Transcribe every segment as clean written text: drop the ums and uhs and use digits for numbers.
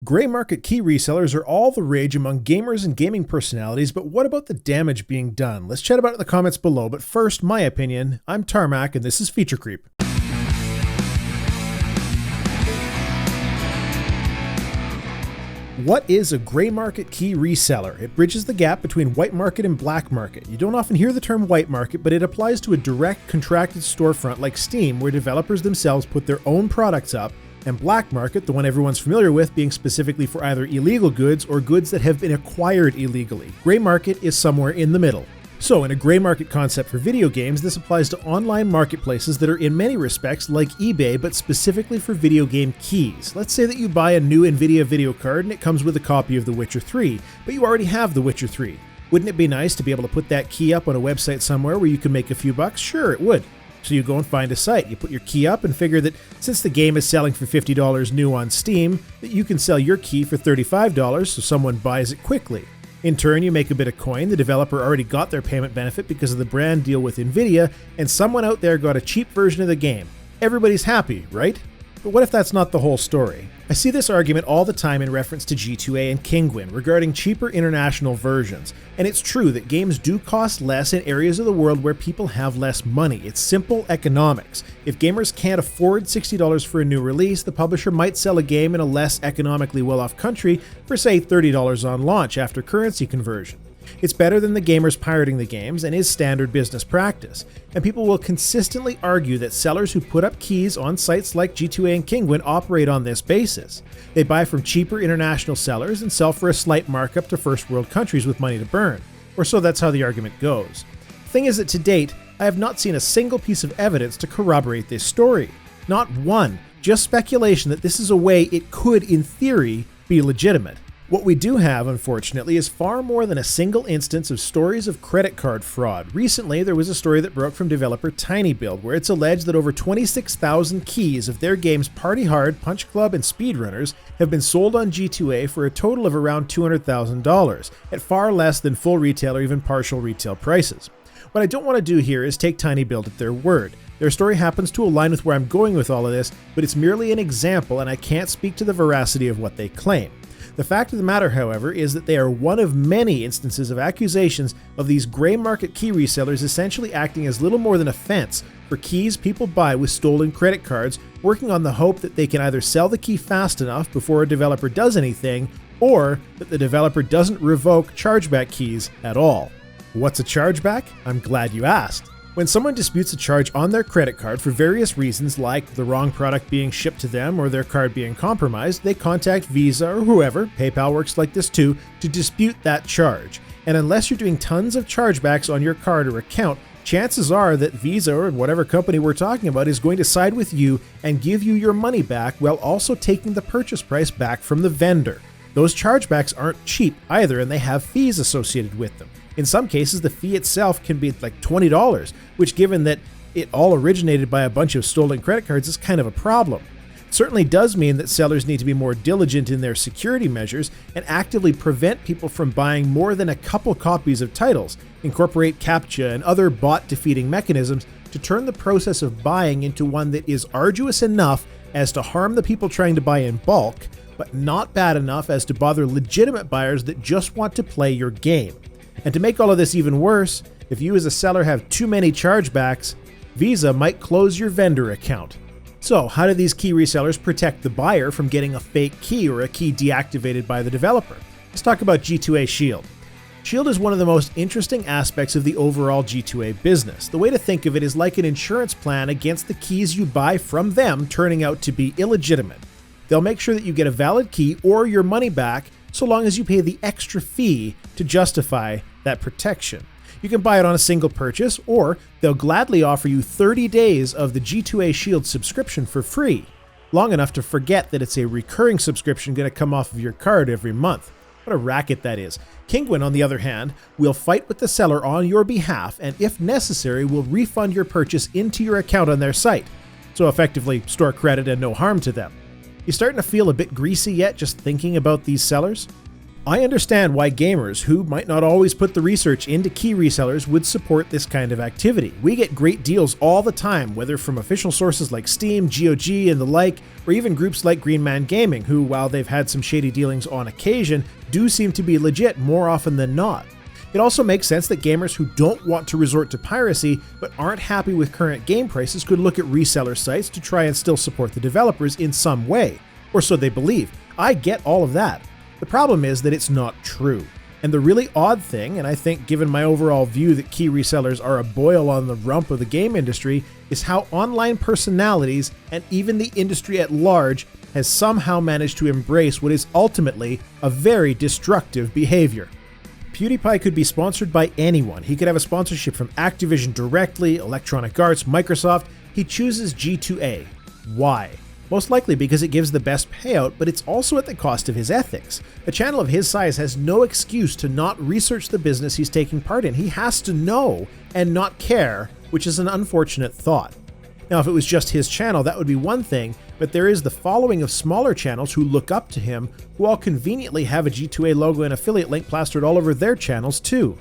Gray market key resellers are all the rage among gamers and gaming personalities, but what about the damage being done? Let's chat about it in the comments below, but first, my opinion. I'm Tarmack, and this is Feature Creep. What is a gray market key reseller? It bridges the gap between white market and black market. You don't often hear the term white market, but it applies to a direct contracted storefront like Steam, where developers themselves put their own products up, and black market, the one everyone's familiar with, being specifically for either illegal goods or goods that have been acquired illegally. Gray market is somewhere in the middle. So in a gray market concept for video games, this applies to online marketplaces that are in many respects like eBay, but specifically for video game keys. Let's say that you buy a new Nvidia video card and it comes with a copy of The Witcher 3, but you already have The Witcher 3. Wouldn't it be nice to be able to put that key up on a website somewhere where you can make a few bucks? Sure, it would. So you go and find a site, you put your key up and figure that since the game is selling for $50 new on Steam, that you can sell your key for $35 so someone buys it quickly. In turn, you make a bit of coin, the developer already got their payment benefit because of the brand deal with Nvidia, and someone out there got a cheap version of the game. Everybody's happy, right? But what if that's not the whole story? I see this argument all the time in reference to G2A and Kinguin regarding cheaper international versions, and it's true that games do cost less in areas of the world where people have less money. It's simple economics. If gamers can't afford $60 for a new release, the publisher might sell a game in a less economically well-off country for say $30 on launch after currency conversion. It's better than the gamers pirating the games and is standard business practice, and people will consistently argue that sellers who put up keys on sites like G2A and Kinguin operate on this basis. They buy from cheaper international sellers and sell for a slight markup to first world countries with money to burn, or so that's how the argument goes. The thing is that to date, I have not seen a single piece of evidence to corroborate this story. Not one, just speculation that this is a way it could, in theory, be legitimate. What we do have, unfortunately, is far more than a single instance of stories of credit card fraud. Recently, there was a story that broke from developer TinyBuild, where it's alleged that over 26,000 keys of their games Party Hard, Punch Club, and Speedrunners have been sold on G2A for a total of around $200,000, at far less than full retail or even partial retail prices. What I don't want to do here is take TinyBuild at their word. Their story happens to align with where I'm going with all of this, but it's merely an example and I can't speak to the veracity of what they claim. The fact of the matter, however, is that they are one of many instances of accusations of these gray market key resellers essentially acting as little more than a fence for keys people buy with stolen credit cards, working on the hope that they can either sell the key fast enough before a developer does anything, or that the developer doesn't revoke chargeback keys at all. What's a chargeback? I'm glad you asked. When someone disputes a charge on their credit card for various reasons like the wrong product being shipped to them or their card being compromised, they contact Visa or whoever, PayPal works like this too, to dispute that charge. And unless you're doing tons of chargebacks on your card or account, chances are that Visa or whatever company we're talking about is going to side with you and give you your money back while also taking the purchase price back from the vendor. Those chargebacks aren't cheap either, and they have fees associated with them. In some cases, the fee itself can be like $20, which, given that it all originated by a bunch of stolen credit cards, is kind of a problem. It certainly does mean that sellers need to be more diligent in their security measures and actively prevent people from buying more than a couple copies of titles, incorporate CAPTCHA and other bot-defeating mechanisms to turn the process of buying into one that is arduous enough as to harm the people trying to buy in bulk, but not bad enough as to bother legitimate buyers that just want to play your game. And to make all of this even worse, if you as a seller have too many chargebacks, Visa might close your vendor account. So how do these key resellers protect the buyer from getting a fake key or a key deactivated by the developer? Let's talk about G2A Shield. Shield is one of the most interesting aspects of the overall G2A business. The way to think of it is like an insurance plan against the keys you buy from them turning out to be illegitimate. They'll make sure that you get a valid key or your money back so long as you pay the extra fee to justify that protection. You can buy it on a single purchase, or they'll gladly offer you 30 days of the G2A Shield subscription for free, long enough to forget that it's a recurring subscription going to come off of your card every month. What a racket that is. Kinguin, on the other hand, will fight with the seller on your behalf and, if necessary, will refund your purchase into your account on their site. So effectively, store credit and no harm to them. You starting to feel a bit greasy yet just thinking about these sellers? I understand why gamers who might not always put the research into key resellers would support this kind of activity. We get great deals all the time, whether from official sources like Steam, GOG, and the like, or even groups like Green Man Gaming, who, while they've had some shady dealings on occasion, do seem to be legit more often than not. It also makes sense that gamers who don't want to resort to piracy but aren't happy with current game prices could look at reseller sites to try and still support the developers in some way, or so they believe. I get all of that. The problem is that it's not true. And the really odd thing, and I think given my overall view that key resellers are a boil on the rump of the game industry, is how online personalities and even the industry at large has somehow managed to embrace what is ultimately a very destructive behavior. PewDiePie could be sponsored by anyone. He could have a sponsorship from Activision directly, Electronic Arts, Microsoft. He chooses G2A. Why? Most likely because it gives the best payout, but it's also at the cost of his ethics. A channel of his size has no excuse to not research the business he's taking part in. He has to know and not care, which is an unfortunate thought. Now, if it was just his channel, that would be one thing, but there is the following of smaller channels who look up to him, who all conveniently have a G2A logo and affiliate link plastered all over their channels too.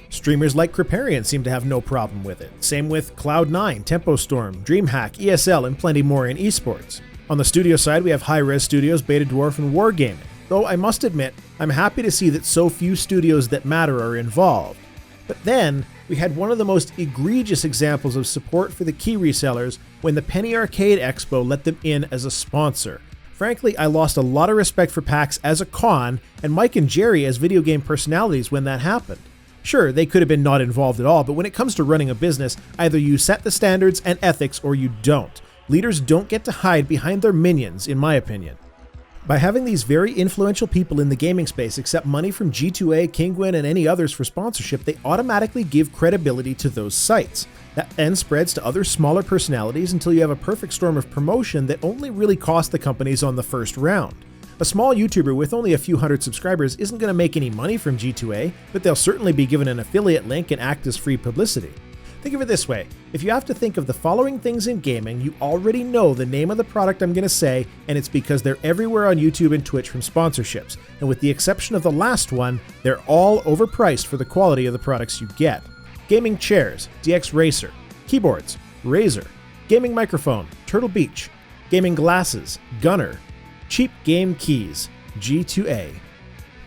Streamers like Kriparian seem to have no problem with it. Same with Cloud9, TempoStorm, DreamHack, ESL, and plenty more in esports. On the studio side, we have Hi-Rez Studios, Beta Dwarf, and Wargaming. Though I must admit, I'm happy to see that so few studios that matter are involved. But then, we had one of the most egregious examples of support for the key resellers when the Penny Arcade Expo let them in as a sponsor. Frankly, I lost a lot of respect for PAX as a con, and Mike and Jerry as video game personalities when that happened. Sure, they could have been not involved at all, but when it comes to running a business, either you set the standards and ethics or you don't. Leaders don't get to hide behind their minions, in my opinion. By having these very influential people in the gaming space accept money from G2A, Kinguin, and any others for sponsorship, they automatically give credibility to those sites. That then spreads to other smaller personalities until you have a perfect storm of promotion that only really cost the companies on the first round. A small YouTuber with only a few hundred subscribers isn't going to make any money from G2A, but they'll certainly be given an affiliate link and act as free publicity. Think of it this way, if you have to think of the following things in gaming, you already know the name of the product I'm going to say, and it's because they're everywhere on YouTube and Twitch from sponsorships. And with the exception of the last one, they're all overpriced for the quality of the products you get. Gaming chairs, DX Racer. Keyboards, Razer. Gaming microphone, Turtle Beach. Gaming glasses, Gunner. Cheap game keys, G2A.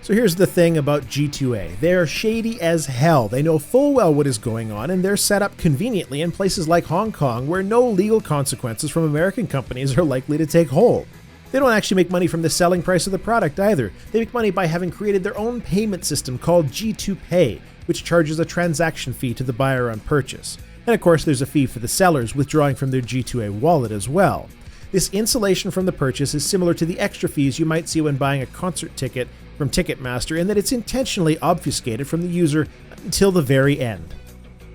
So here's the thing about G2A. They're shady as hell. They know full well what is going on, and they're set up conveniently in places like Hong Kong where no legal consequences from American companies are likely to take hold. They don't actually make money from the selling price of the product either. They make money by having created their own payment system called G2Pay, which charges a transaction fee to the buyer on purchase. And of course there's a fee for the sellers withdrawing from their G2A wallet as well. This insulation from the purchase is similar to the extra fees you might see when buying a concert ticket from Ticketmaster, in that it's intentionally obfuscated from the user until the very end.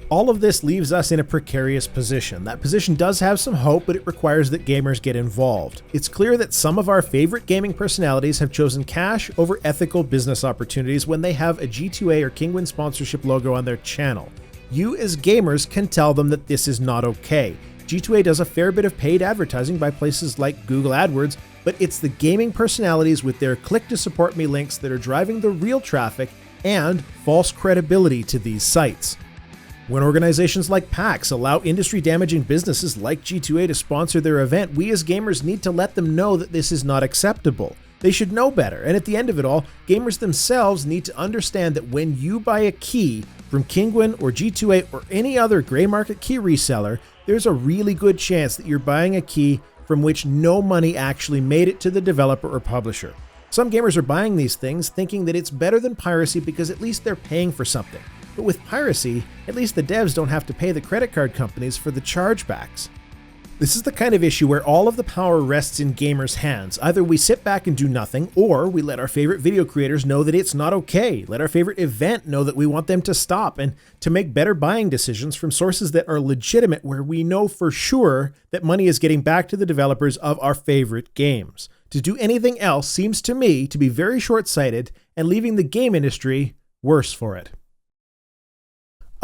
All of this leaves us in a precarious position. That position does have some hope, but it requires that gamers get involved. It's clear that some of our favorite gaming personalities have chosen cash over ethical business opportunities when they have a G2A or Kinguin sponsorship logo on their channel. You as gamers can tell them that this is not okay. G2A does a fair bit of paid advertising by places like Google AdWords, but it's the gaming personalities with their click to support me links that are driving the real traffic and false credibility to these sites. When organizations like PAX allow industry-damaging businesses like G2A to sponsor their event, we as gamers need to let them know that this is not acceptable. They should know better, and at the end of it all, gamers themselves need to understand that when you buy a key from Kinguin or G2A or any other gray market key reseller, there's a really good chance that you're buying a key from which no money actually made it to the developer or publisher. Some gamers are buying these things thinking that it's better than piracy because at least they're paying for something. But with piracy, at least the devs don't have to pay the credit card companies for the chargebacks. This is the kind of issue where all of the power rests in gamers' hands. Either we sit back and do nothing, or we let our favorite video creators know that it's not okay. Let our favorite event know that we want them to stop and to make better buying decisions from sources that are legitimate, where we know for sure that money is getting back to the developers of our favorite games. To do anything else seems to me to be very short-sighted and leaving the game industry worse for it.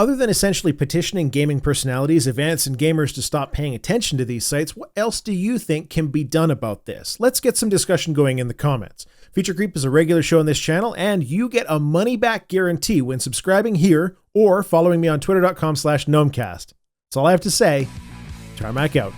Other than essentially petitioning gaming personalities, events, and gamers to stop paying attention to these sites, what else do you think can be done about this? Let's get some discussion going in the comments. Feature Creep is a regular show on this channel, and you get a money-back guarantee when subscribing here or following me on twitter.com/gnomecast. That's all I have to say. Tarmack out.